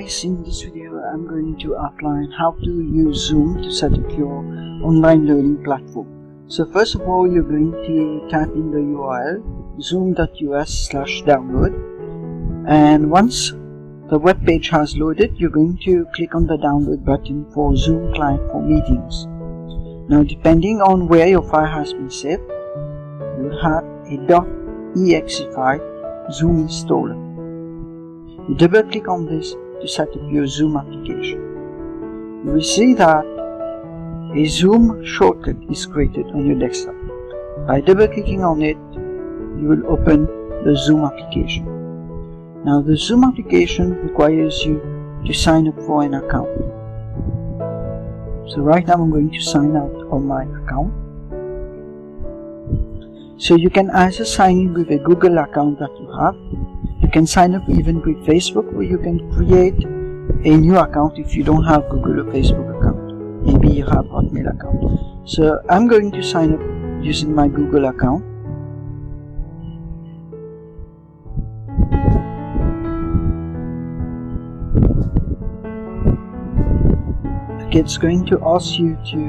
guys, in this video I'm going to outline how to use Zoom to set up your online learning platform. So first of all, you're going to type in the URL zoom.us/download, and once the web page has loaded, you're going to click on the download button for Zoom client for meetings. Now, depending on where your file has been saved, you'll have a .exe file Zoom installer. You double click on this to set up your Zoom application. You will see that a Zoom shortcut is created on your desktop. By double clicking on it, you will open the Zoom application. Now, the Zoom application requires you to sign up for an account. So right now I'm going to sign out on my account. So you can either sign in with a Google account that you have. You can sign up even with Facebook, or you can create a new account if you don't have Google or Facebook account. Maybe you have Hotmail account. So I'm going to sign up using my Google account. Okay, it's going to ask you to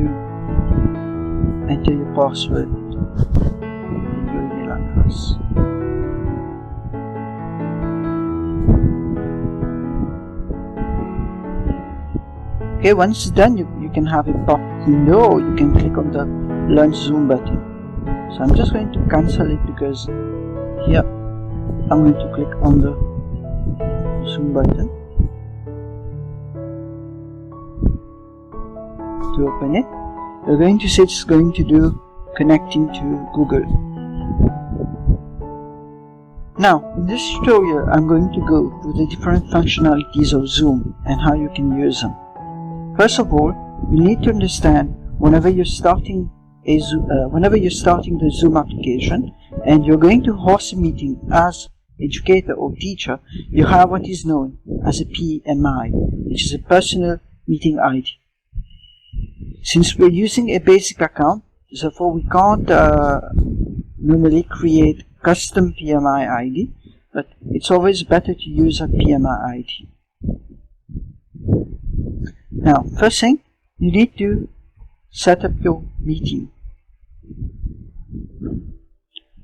enter your password and your email address. Okay, once it's done, you can have a pop window, or you can click on the launch Zoom button. So I'm just going to cancel it because here I'm going to click on the Zoom button to open it. You're going to say it's going to do connecting to Google. Now, in this tutorial, I'm going to go through the different functionalities of Zoom and how you can use them. First of all, you need to understand whenever you're starting the Zoom application and you're going to host a meeting as educator or teacher, you have what is known as a PMI, which is a personal meeting ID. Since we're using a basic account, therefore we can't normally create custom PMI ID, but it's always better to use a PMI ID. Now, first thing, you need to set up your meeting.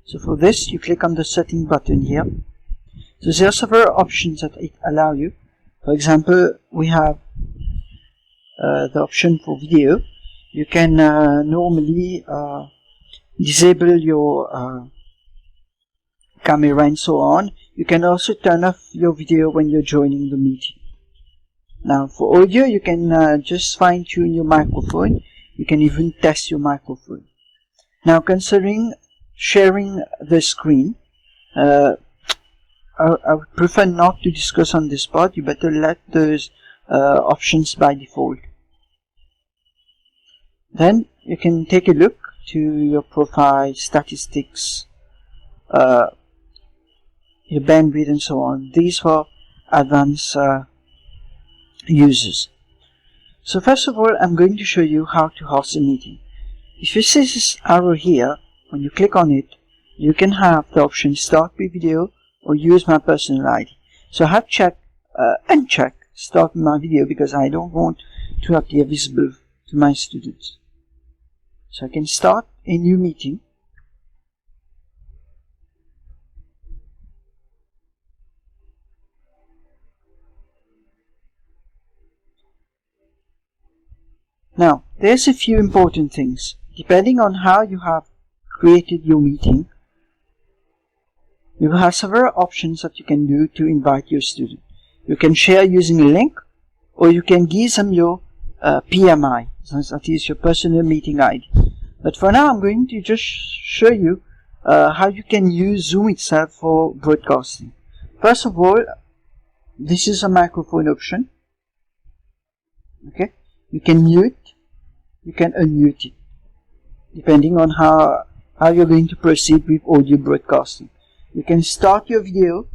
So for this, you click on the setting button here. So there are several options that it allows you. For example, we have the option for video. You can normally disable your camera and so on. You can also turn off your video when you're joining the meeting. Now, for audio, you can just fine-tune your microphone. You can even test your microphone. Now, considering sharing the screen, I would prefer not to discuss on this part. You better let those options by default. Then you can take a look to your profile, statistics, your bandwidth and so on. These are advanced users. So first of all, I'm going to show you how to host a meeting. If you see this arrow here, when you click on it, you can have the option start with video or use my personal ID. So I have uncheck start with my video because I don't want to appear visible to my students. So I can start a new meeting. Now, there's a few important things. Depending on how you have created your meeting, you have several options that you can do to invite your student. You can share using a link, or you can give them your PMI, that is your personal meeting ID. But for now, I'm going to just show you how you can use Zoom itself for broadcasting. First of all, this is a microphone option. Okay, you can mute, you can unmute it, depending on how you're going to proceed with audio broadcasting. You can start your video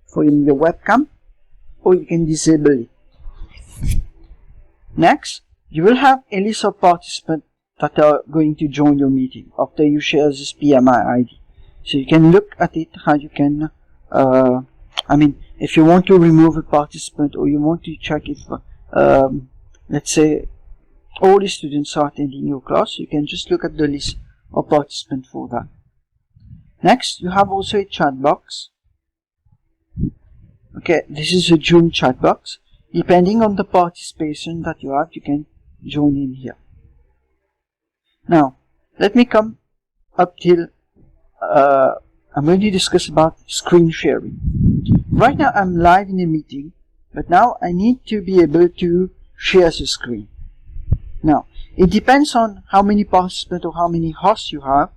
for your webcam, or you can disable it. Next, you will have a list of participants that are going to join your meeting after you share this PMI ID. So you can look at it, how you can if you want to remove a participant, or you want to check if, let's say, all the students are attending your class, you can just look at the list of participants for that. Next, you have also a chat box. Okay, this is a Zoom chat box. Depending on the participation that you have, you can join in here. Now, let me come up till I'm going to discuss about screen sharing. Right now I'm live in a meeting, but now I need to be able to share the screen. Now, it depends on how many participants or how many hosts you have.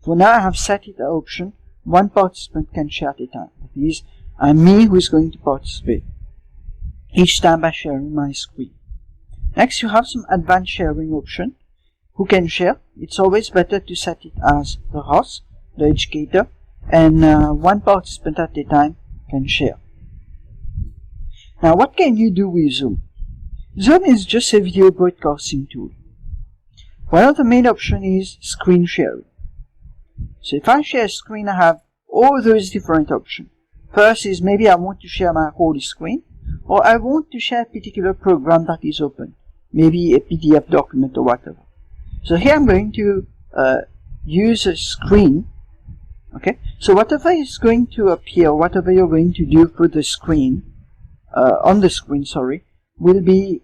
For now I have set it an option, one participant can share at a time. That is, me who is going to participate each time by sharing my screen. Next, you have some advanced sharing option. Who can share? It's always better to set it as the host, the educator, and one participant at a time can share. Now, what can you do with Zoom? Zoom is just a video broadcasting tool. One of the main options is screen sharing. So if I share a screen, I have all those different options. First is maybe I want to share my whole screen, or I want to share a particular program that is open, maybe a PDF document or whatever. So here I'm going to use a screen. Okay, so whatever is going to appear, whatever you're going to do for the screen, on the screen, sorry, will be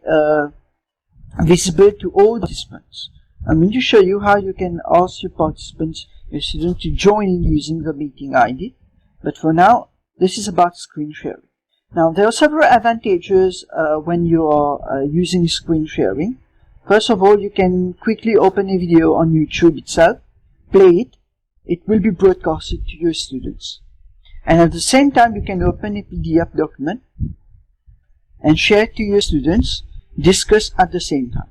visible to all participants. I'm going to show you how you can ask your participants, your students, to join in using the meeting ID. But for now, this is about screen sharing. Now, there are several advantages when you are using screen sharing. First of all, you can quickly open a video on YouTube itself, play it. It will be broadcasted to your students. And at the same time, you can open a PDF document and share it to your students, discuss at the same time.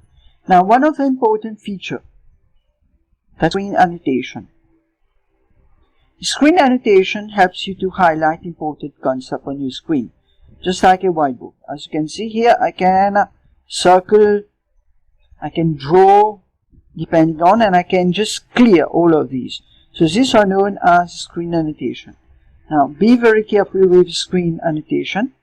Now, one of the important features, that's screen annotation. Screen annotation helps you to highlight important concepts on your screen, just like a whiteboard. As you can see here, I can circle, I can draw, depending on, and I can just clear all of these. So these are known as screen annotation. Now, be very careful with screen annotation.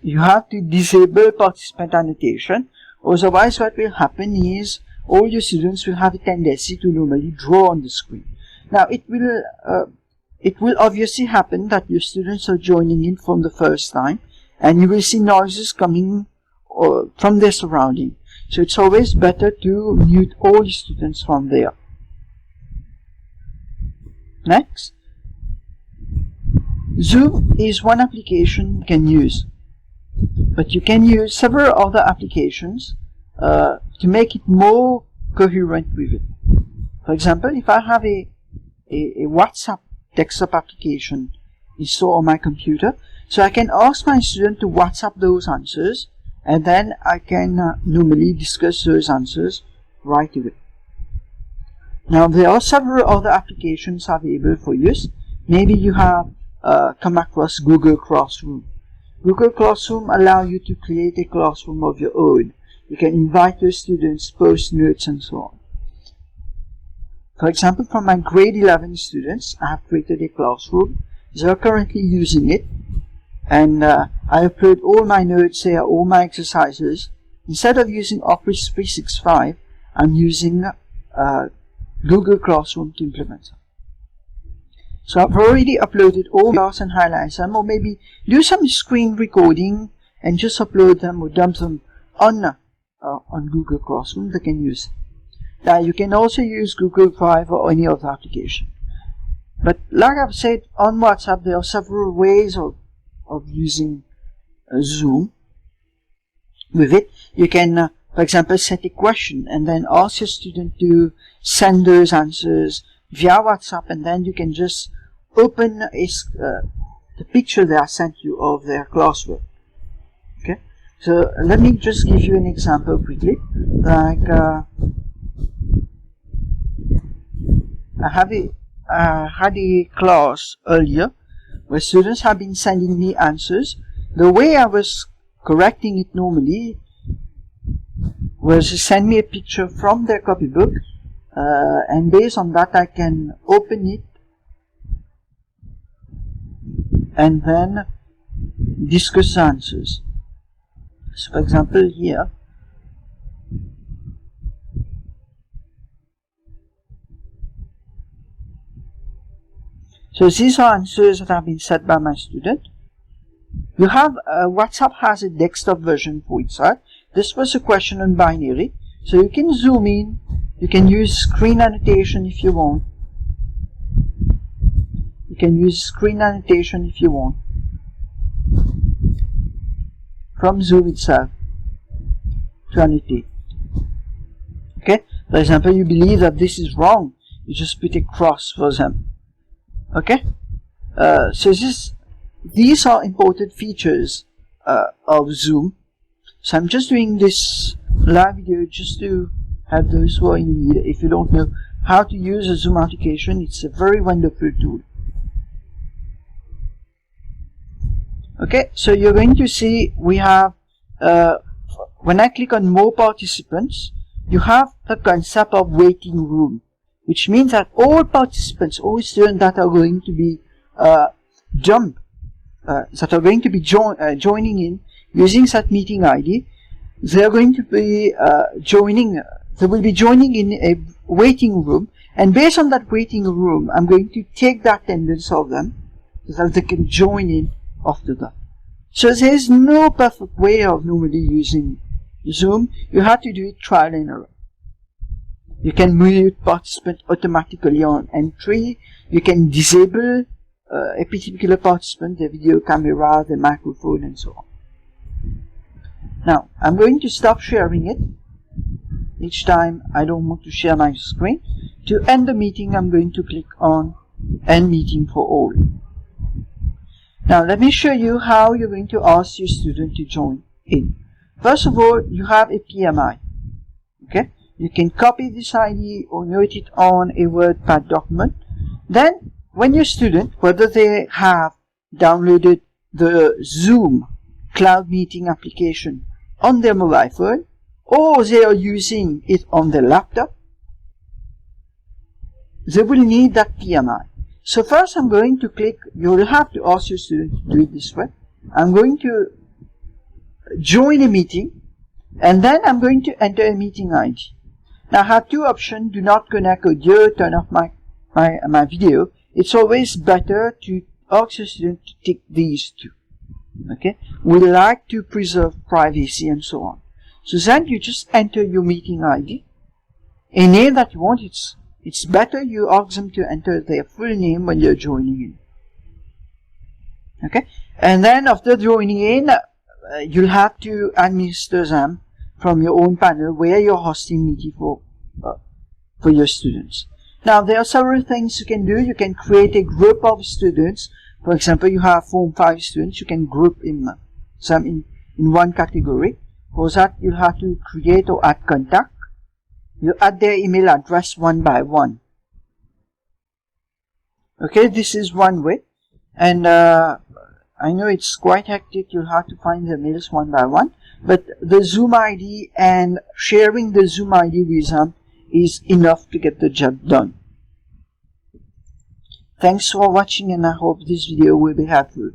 You have to disable participant annotation. Otherwise, what will happen is all your students will have a tendency to normally draw on the screen. Now, it will obviously happen that your students are joining in from the first time, and you will see noises coming from their surrounding. So it's always better to mute all the students from there. Next, Zoom is one application you can use, but you can use several other applications to make it more coherent with it. For example, if I have a WhatsApp desktop application installed on my computer, so I can ask my student to WhatsApp those answers, and then I can normally discuss those answers right away. Now, there are several other applications available for use. Maybe you have come across Google Classroom. Google Classroom allows you to create a classroom of your own. You can invite your students, post notes, and so on. For example, for my grade 11 students, I have created a classroom. They are currently using it, and I upload all my notes there, all my exercises. Instead of using Office 365, I'm using Google Classroom to implement them. So I've already uploaded all class and highlights them, or maybe do some screen recording and just upload them or dump them on Google Classroom. They can use it. Now, you can also use Google Drive or any other application. But like I've said, on WhatsApp there are several ways of using Zoom. With it, you can, for example, set a question and then ask your student to send those answers via WhatsApp, and then you can just open the picture they have sent you of their classwork. Okay, so let me just give you an example quickly. Like I had a class earlier where students have been sending me answers. The way I was correcting it normally was to send me a picture from their copybook, and based on that I can open it and then discuss answers. So for example here, so these are answers that have been set by my student. You have WhatsApp has a desktop version for itself. This was a question on binary, so you can zoom in, you can use screen annotation if you want. You can use screen annotation if you want from Zoom itself to annotate. Okay, for example, you believe that this is wrong, you just put a cross for them. Okay, so these are important features of Zoom. So I'm just doing this live video just to help those who are in need. If you don't know how to use a Zoom application, it's a very wonderful tool. Okay, so you're going to see we have, when I click on more participants, you have the concept of waiting room, which means that all participants, all students that are going to be joining in using that meeting ID, they are going to be they will be joining in a waiting room, and based on that waiting room, I'm going to take the attendance of them so that they can join in after that. So there is no perfect way of normally using Zoom. You have to do it trial and error. You can mute participant automatically on entry. You can disable a particular participant, the video camera, the microphone, and so on. Now, I'm going to stop sharing it. Each time I don't want to share my screen. To end the meeting, I'm going to click on End Meeting for All. Now, let me show you how you're going to ask your student to join in. First of all, you have a PMI. Okay? You can copy this ID or note it on a WordPad document. Then, when your student, whether they have downloaded the Zoom cloud meeting application on their mobile phone, or they are using it on their laptop, they will need that PMI. So first I'm going to click, you will have to ask your student to do it this way. I'm going to join a meeting, and then I'm going to enter a meeting ID. Now I have two options: do not connect audio, turn off my video. It's always better to ask your student to tick these two. Okay? We like to preserve privacy and so on. So then you just enter your meeting ID, a name that you want. It's better you ask them to enter their full name when you're joining in. Okay? And then after joining in, you'll have to administer them from your own panel where you're hosting meeting for your students. Now, there are several things you can do. You can create a group of students. For example, you have 4 or 5 students. You can group some in one category. For that, you'll have to create or add contact. You add their email address one by one. Okay, this is one way. And I know it's quite hectic. You'll have to find the mails one by one. But the Zoom ID and sharing the Zoom ID with them is enough to get the job done. Thanks for watching, and I hope this video will be helpful.